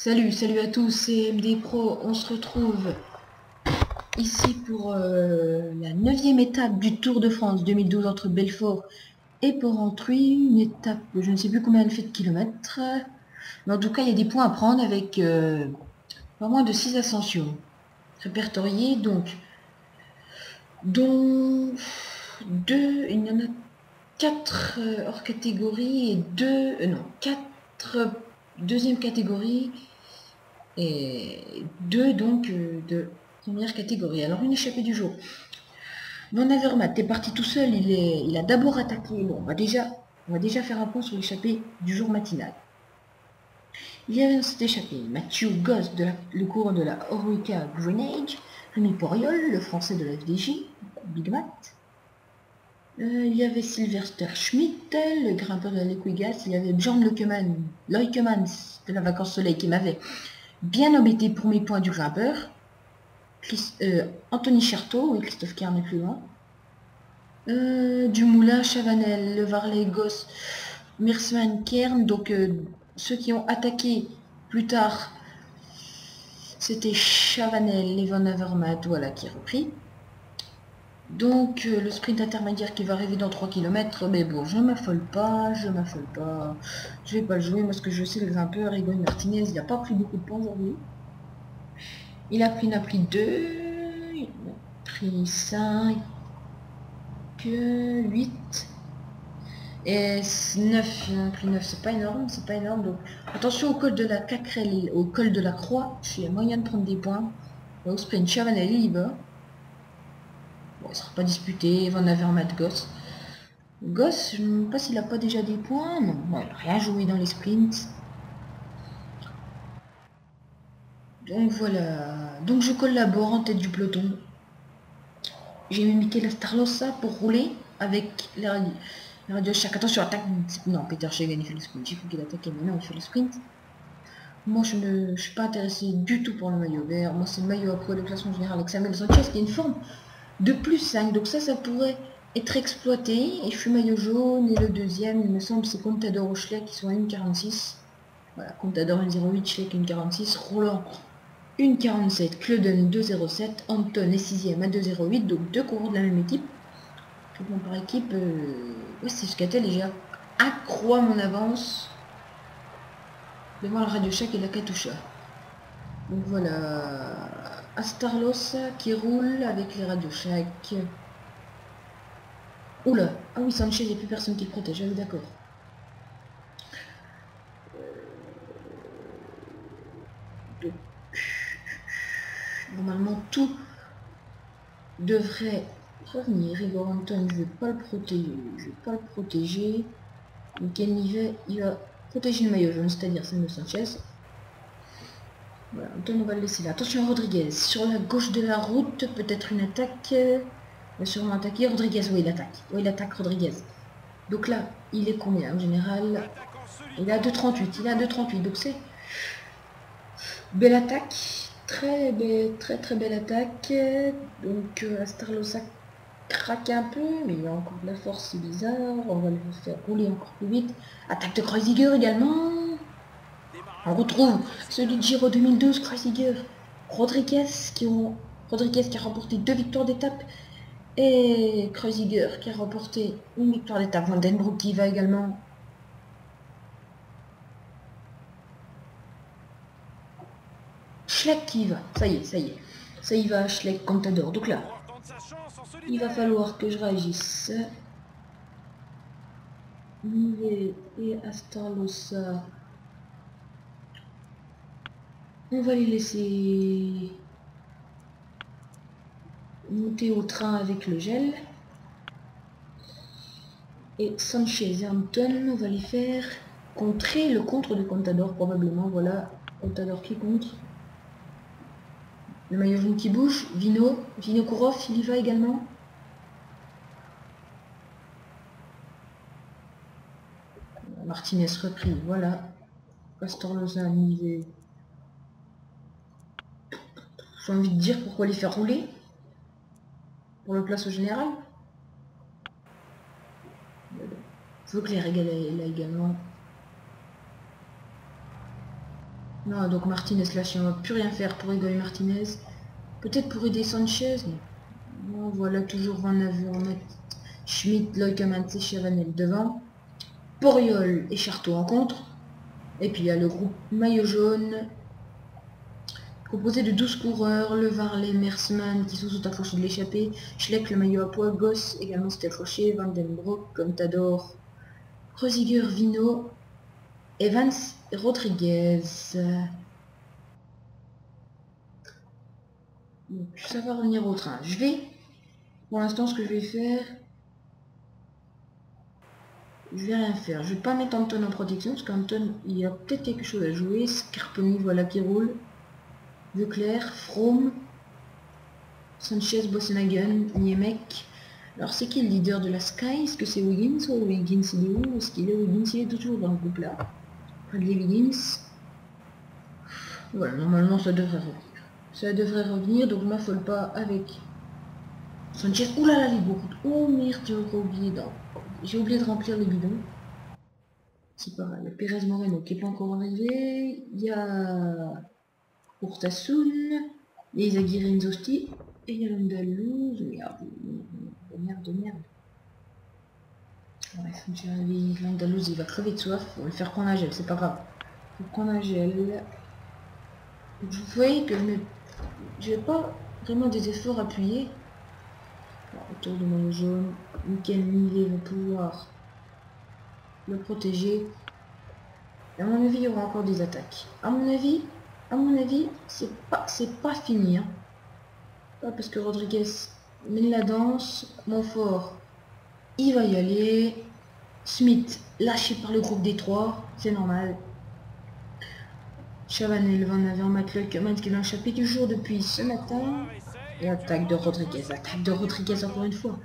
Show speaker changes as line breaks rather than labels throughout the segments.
Salut à tous, c'est MD Pro. On se retrouve ici pour la 9e étape du Tour de France 2012 entre Belfort et Porrentruy. Une étape, je ne sais plus combien elle fait de kilomètres, mais en tout cas il y a des points à prendre avec pas moins de 6 ascensions répertoriées, donc dont deux, il y en a 4 hors catégorie et 2, non, 4 deuxième catégorie et 2 donc de première catégorie. Alors une échappée du jour. Van Avermaet est parti tout seul, il a d'abord attaqué. Bon, on va déjà faire un point sur l'échappée du jour matinal. Il y avait dans cette échappée Mathieu Goss, le coureur de la Orica Greenage, Rémi Poriol, le français de la FDJ, Big Matt. Il y avait Sylvester Schmidt, le grimpeur de la Lequigas. Il y avait Bjorn Loikeman de la Vacances Soleil qui m'avait bien embêté pour mes points du grimpeur. Anthony Chertot, et Christophe Kern est plus loin. Dumoulin, Chavanel, Le Varley, Goss, Meersman, Kern. Donc ceux qui ont attaqué plus tard, c'était Chavanel et Van Avermaet, voilà, qui est repris. Donc le sprint intermédiaire qui va arriver dans 3 km, mais bon, je m'affole pas. Je vais pas le jouer, moi ce que je sais, le grimpeur, Egon Martinez, il n'a pas pris beaucoup de points aujourd'hui. Il a pris 2, il a pris 5, 8 et 9, il en a pris 9, c'est pas énorme, donc attention au col de la Cacrelle, au col de la Croix, il y a moyen de prendre des points. Au sprint, Chavanel, il y va. Bon, il sera pas disputé, Van Avermaet, Goss. Goss, je ne sais pas s'il a pas déjà des points, non, il n'a rien joué dans les sprints. Donc voilà, donc je collabore en tête du peloton. J'ai mis Mikel Starlosa pour rouler avec les radios chaque. Attention, attaque. Non, Peter Sagan il fait le sprint. J'ai cru qu'il attaquait, mais non, il fait le sprint. Moi, je ne suis pas intéressé du tout pour le maillot vert. Moi, c'est le maillot après le classement général avec Samuel Sanchez qui a une forme de plus 5. Donc ça pourrait être exploité. Et je suis maillot jaune. Et le deuxième, il me semble, c'est Contador ou Schleck qui sont à 1,46. Voilà, Contador 1,08, Schleck 1,46. Roland 1,47, Cloden 2,07, Anton est 6ème à 2,08, donc deux coureurs de la même équipe. Tout le monde par équipe, ouais, c'est Scatel et j'ai accroît mon avance devant le Radio Shack et la Katusha. Donc voilà, Astarlos qui roule avec les Radio Shack. Oula, ah oui, Sanchez, il n'y a plus personne qui le protège, ah oui, d'accord. Normalement, tout devrait revenir. Igor Anton, je ne vais pas le protéger. Donc il va protéger le maillot jaune, c'est-à-dire Samuel Sanchez. Voilà, Anton, on va le laisser là. Attention à Rodriguez. Sur la gauche de la route, peut-être une attaque. Il va sûrement attaquer Rodriguez. Oui, il attaque. Oui, il attaque Rodriguez. Donc là, il est combien en général? Il est à 2,38. Il est à 2,38. Donc c'est belle attaque. Très belle attaque. Donc Astarlosa craque un peu, mais il a encore de la force, c'est bizarre. On va le faire rouler encore plus vite. Attaque de Kreuziger également. On retrouve celui de Giro 2012, Kreuziger. Rodriguez qui a remporté 2 victoires d'étape. Et Kreuziger qui a remporté une victoire d'étape. Van den Broek qui y va également. Schleck qui y va. Ça y est. Ça y va, Schleck, Contador. Donc là, il va falloir que je réagisse. Nivet et Astarlosa. On va les laisser monter au train avec le gel. Et Sanchez et Hampton, on va les faire contrer le contre de Contador probablement. Voilà, Contador qui contre. Le maillot jaune qui bouge. Vinokourov, il y va également. Martinez repris, voilà. Pastor-Loza, Nivet. J'ai envie de dire pourquoi les faire rouler pour le place au général. Vauclair là également. Non, donc Martinez lâché, on va plus rien faire pour aider Martinez. Peut-être pour aider Sanchez, mais bon, voilà, toujours 29 on met Schmidt, Leukemann et Chavanel devant. Poriol et Charteau en contre. Et puis il y a le groupe maillot jaune, composé de 12 coureurs, Le Varley, Mersman qui sont accrochés de l'échappée, Schleck le maillot à poids, Goss également s'est accroché, Van den Broek, Contador, Rosiger, Vino, Evans et Rodriguez. Donc, ça va revenir au train. Je vais, pour l'instant, ce que je vais faire, je vais rien faire. Je vais pas mettre Anton en protection, parce qu'Anton, il y a peut-être quelque chose à jouer. Scarponi, voilà, qui roule. Leclerc, Froome, Sanchez, Bossenhagen, Niemek. Alors, c'est qui le leader de la Sky? Est-ce que c'est Wiggins ou Wiggins il est où? Est-ce qu'il est Wiggins? Il est toujours dans le groupe là. Bradley Wiggins. Voilà, normalement, ça devrait revenir. Ça devrait revenir, donc m'affole pas avec Sanchez. Ouh là là, les beaucoup. Oh merde, j'ai oublié de remplir le bidon. C'est pas mal. Il y a Pérez Moreno qui n'est pas encore arrivé. Il y a Urtasun. Il y a Izagirre Nzosti. Et il y a l'Andalouse. Merde, merde. Bref, l'Andalouse il va crever de soif. On va le faire prendre un gel, c'est pas grave. Faut prendre un gel. Vous voyez que je n'ai pas vraiment des efforts appuyés. Autour de maillot jaune, Michael Millet va pouvoir le protéger. Et à mon avis, il y aura encore des attaques. À mon avis, c'est pas fini. Hein. Pas parce que Rodriguez mène la danse. Montfort, il va y aller. Smith, lâché par le groupe des trois, c'est normal. Chavanel, Van Aver, McLuck, qui l'a échappé du jour depuis ce matin. Et attaque de Rodriguez, encore une fois.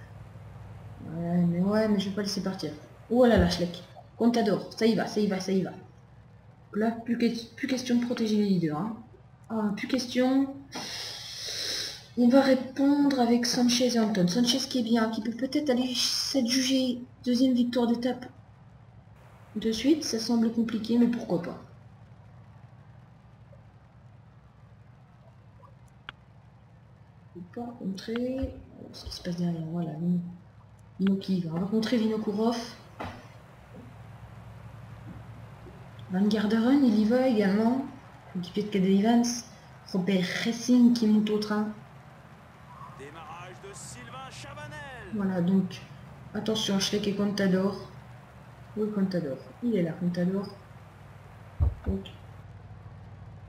Ouais, mais je vais pas laisser partir. Oh là là, Schleck. Contador, ça y va. Là, plus question de protéger les leaders. Hein. Ah, plus question. On va répondre avec Sanchez et Anton. Sanchez qui est bien, qui peut peut-être aller s'adjuger deuxième victoire d'étape de suite. Ça semble compliqué, mais pourquoi pas. Faut pas contrer ce qui se passe derrière. Voilà, Vino qui va. On va contrer Vinokourov. Van Garderen, il y va également. Équipier de Cadel Evans. Robert Racing qui monte au train.
Démarrage de Sylvain Chavanel.
Voilà, donc attention, Schleck et Contador. Oui, Contador. Il est là, Contador. Donc,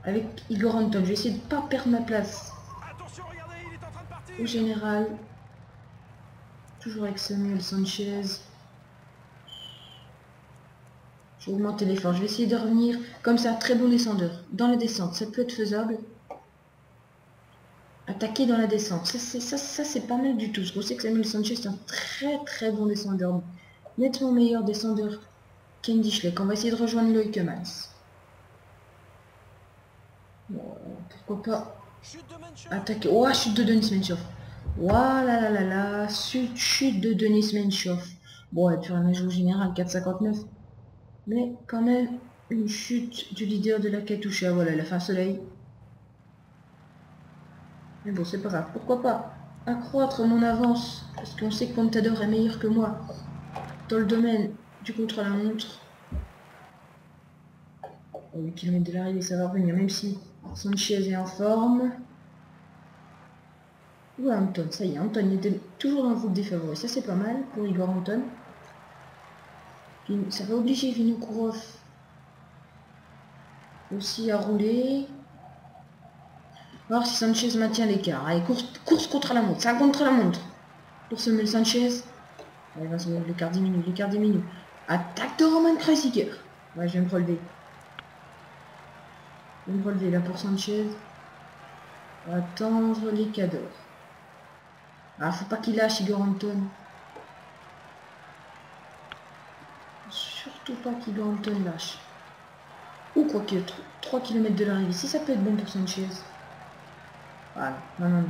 avec Igor Anton, je vais essayer de ne pas perdre ma place.
Attention, regardez, il est en train de partir.
Au général, toujours avec Samuel Sanchez. Je vais augmenter l'effort. Je vais essayer de revenir comme ça, très bon descendeur. Dans la descente, ça peut être faisable. Attaquer dans la descente, ça c'est pas mal du tout. Parce qu'on sait que Samuel Sanchez est un très bon descendeur. Nettement meilleur descendeur qu'Andy Schleck. On va essayer de rejoindre Loïc Mans. Bon, pourquoi pas attaquer. Oh, chute de Denis Menchoff. Voilà là, chute de Denis Menchoff. Bon, et puis on a joué au général 4,59. Mais quand même, une chute du leader de la Katusha. Voilà, la fin soleil. Mais bon, c'est pas grave. Pourquoi pas accroître mon avance, parce qu'on sait que Contador est meilleur que moi dans le domaine du contre-la-montre. 8 km de l'arrivée, ça va revenir, même si Sanchez est en forme. Ouais, Anton, ça y est, Anton était toujours dans le groupe des favoris. Ça, c'est pas mal pour Igor Anton. Ça va obliger Vinokourov aussi à rouler. Voir si Sanchez maintient l'écart. Allez, course contre la montre. Ça contre la montre. Pour Samuel Sanchez. Allez, l'écart diminue, Attaque de Roman Kreuziger. Ouais, je vais me relever. Là pour Sanchez. Attendre les cadors. Ah, faut pas qu'il lâche Igor Anton. Surtout pas qu'Igor Anton lâche. Ou quoi que 3 km de l'arrivée. Si ça peut être bon pour Sanchez. Voilà, non.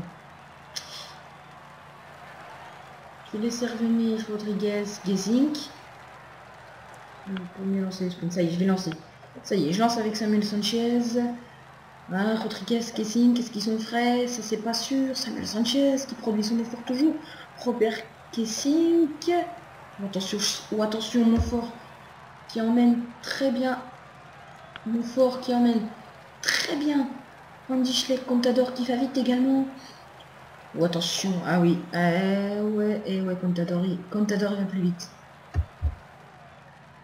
Je vais laisser revenir Rodriguez, Gesink. Pour mieux lancer le sprint. Ça y est, je vais lancer. Ça y est, je lance avec Samuel Sanchez. Hein, Rodriguez, Kessing, qu'est-ce qu'ils sont frais? Ça c'est pas sûr. Samuel Sanchez qui produit son effort toujours. Robert Kessing. Attention, Montfort qui emmène très bien. Montfort qui emmène très bien. Andy Schleck, Contador qui va vite également. Oh, attention, ah oui. Ouais, Contador il va plus vite.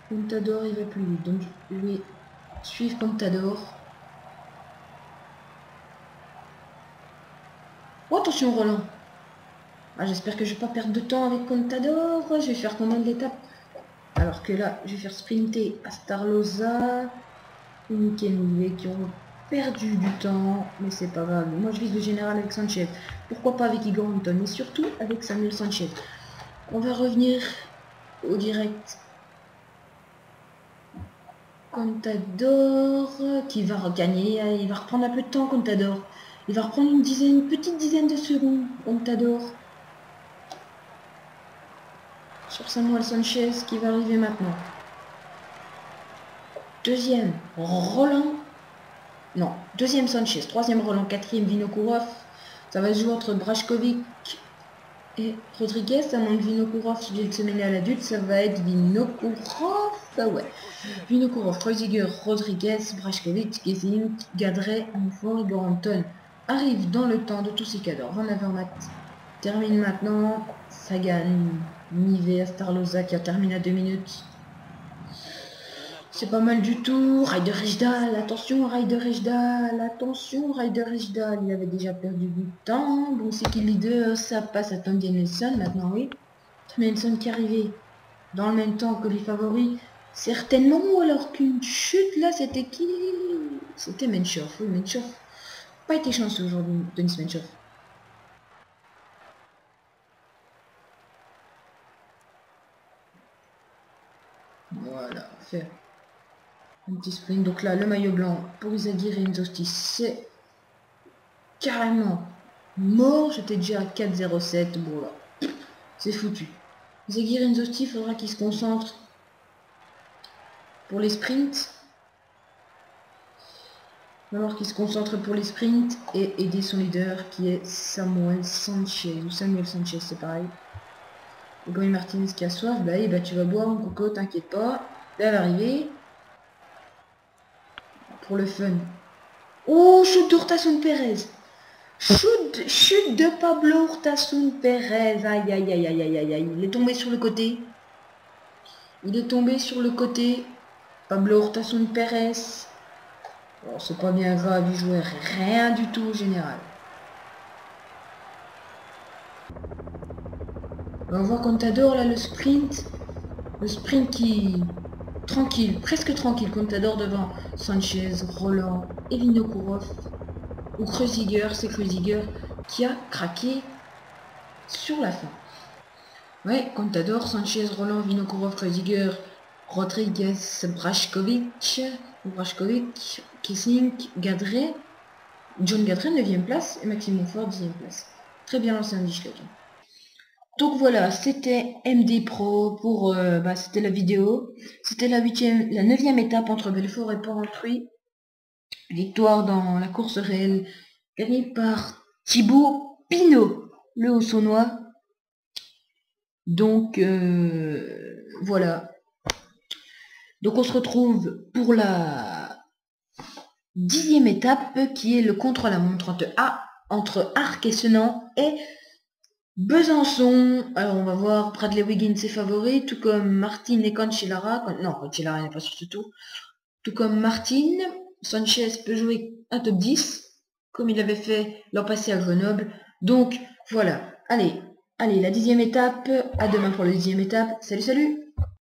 Contador il va plus vite. Donc je vais suivre Contador. Oh, attention Roland. Ah, j'espère que je vais pas perdre de temps avec Contador. Je vais faire combien d'étapes? Alors que là, je vais faire sprinter Astarloza et Mikel qui ont perdu du temps. Mais c'est pas grave. Moi, je vise le général avec Sanchez. Pourquoi pas avec Igor Anton, mais surtout avec Samuel Sanchez. On va revenir au direct. Contador qui va regagner. Il va reprendre un peu de temps, Contador. Il va reprendre une petite dizaine de secondes, Contador. Sur Samuel Sanchez qui va arriver maintenant. Deuxième, Roland. Non, deuxième Sanchez. Troisième Roland. Quatrième Vinokourov. Ça va se jouer entre Brajkovic et Rodriguez. À moins que Vinokourov vienne se mêler à l'adulte, ça va être Vinokourov. Ah ouais. Vinokourov, Kreuziger, Rodriguez, Brajkovic, Kessing, Gadret, Montfort et Goranton arrivent dans le temps de tous ces cadres. Van Avermaet termine maintenant. Sagan, Nivet, Astarloza qui a terminé à 2 minutes. C'est pas mal du tout. Ryder Rejdal, attention Ryder Rejdal, il avait déjà perdu du temps. Bon, c'est qui leader? Ça passe à Tom Nelson maintenant, oui. Tom Nelson qui est arrivé dans le même temps que les favoris. Certainement, alors qu'une chute là, c'était qui? C'était Menchov, oui, Menchov. Pas été chanceux aujourd'hui, Denis Menchov. Voilà, faire un petit sprint. Donc là, le maillot blanc pour Izagirre et Nzostis, c'est carrément mort. J'étais déjà à 4,07. Bon là, c'est foutu. Izagirre et Nzostis, il faudra qu'il se concentre pour les sprints. Il va falloir qu'il se concentre pour les sprints et aider son leader qui est Samuel Sanchez. Ou Samuel Sanchez, c'est pareil. Goy Martinez qui a soif, bah tu vas boire mon coco, t'inquiète pas. Là, elle va arriver. Pour le fun. Oh, chute d'Urtasun Perez. Chute de Pablo Urtasun Perez. Aïe, aïe, aïe, aïe, aïe, aïe. Il est tombé sur le côté. Pablo Urtasun Perez. Bon, c'est pas bien grave, il jouait rien du tout au général. On voit Contador là, le sprint. Le sprint qui... Tranquille, presque tranquille. Contador devant Sanchez, Roland et Vinokourov. Ou Kreuziger, c'est Kreuziger qui a craqué sur la fin. Ouais, Contador, Sanchez, Roland, Vinokourov, Kreuziger, Rodriguez, Brajkovic, Kessing, Gadret, John Gadret 9e place et Maxime Montfort 10e place. Très bien lancé Andy Schleck. Donc voilà, c'était MD Pro pour c'était la vidéo. C'était la 9e étape entre Belfort et Porrentruy. Victoire dans la course réelle gagnée par Thibaut Pinot, le Haut-Saônois. Donc voilà. Donc on se retrouve pour la 10e étape qui est le contre-la-montre entre Arc et Senan et Besançon. Alors on va voir, Bradley Wiggins est favori, tout comme Martin et Cancellara. Non, Cancellara n'est pas sur ce tour. Tout comme Martin, Sanchez peut jouer un top 10, comme il avait fait l'an passé à Grenoble. Donc voilà, allez, la 10e étape, à demain pour la 10e étape. Salut, salut!